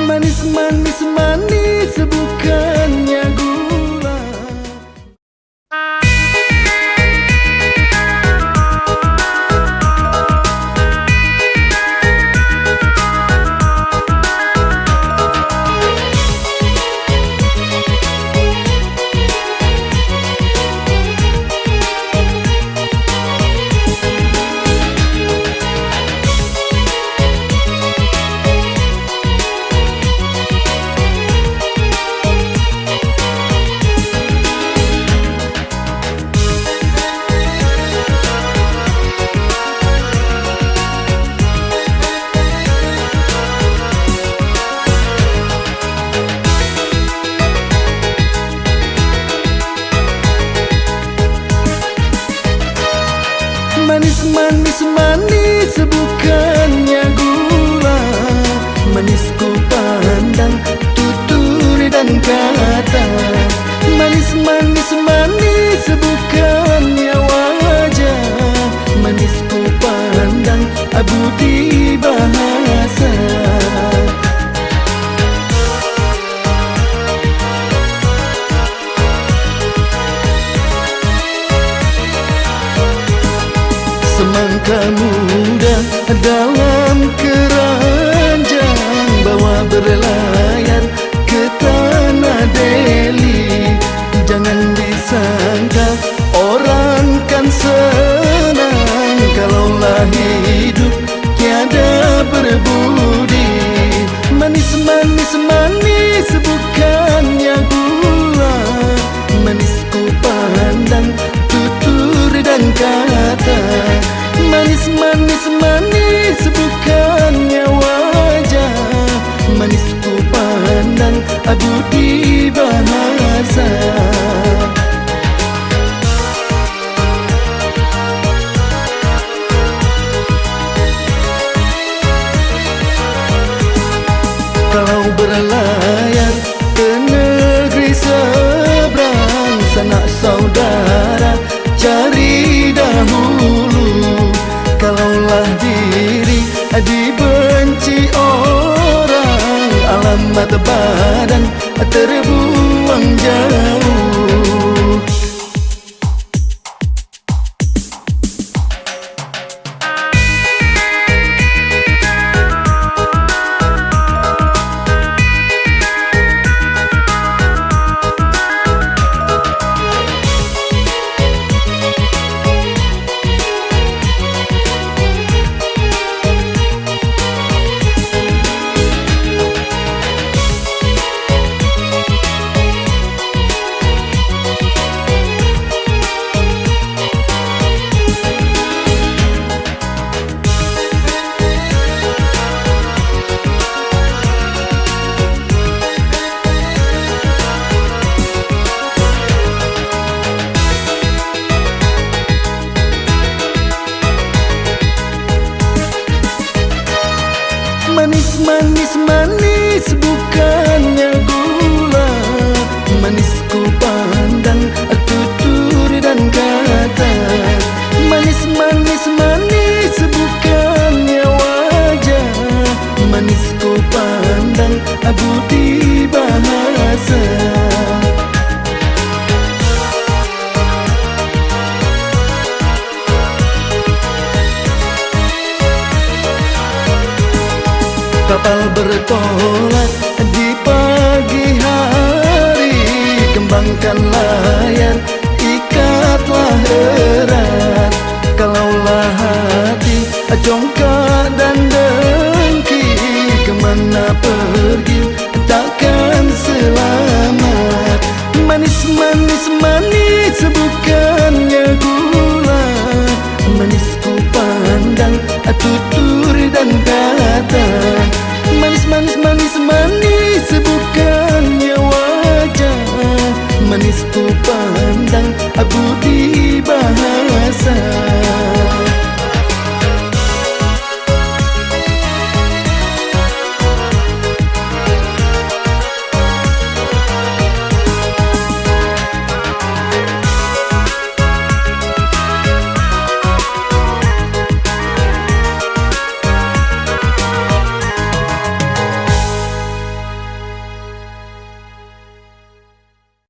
Manis, manis, manis bukannya gula. Manis, manis, manis bukannya gula. Manis ku pandang tutur dan kata. Manis, manis, manis bukannya wajah. Manis ku pandang budi bahasa. Semangka muda dalam keranjang, bawa berlayar ke tanah Delhi. Jangan disangka orang kan senang kalaulah hidup tiada berbudi. Manis, manis, manis bukannya gula. Manis ku pandang tutur dan kata. Manis, manis, manis bukannya wajah. Manis ku pandang budi bahasa. Kalau berlayar ke negeri seberang, sanak saudara cari dahulu. Kalaulah diri dibenci orang, alamat badan terbuang jauh. Manis, manis, manis bukannya gula. Manis ku pandang tutur dan kata. Manis, manis, manis bukannya wajah. Manis ku pandang budi bahasa. Kapal bertolak di pagi hari, kembangkan layar, ikatlah erat. Kalaulah hati jongkak dan dengki, kemana pergi takkan selamat. Manis, manis, manis bukannya gula. Manis ku pandang tutur dan kata. Manis, manis, manis, manis bukannya wajah. Manis ku pandang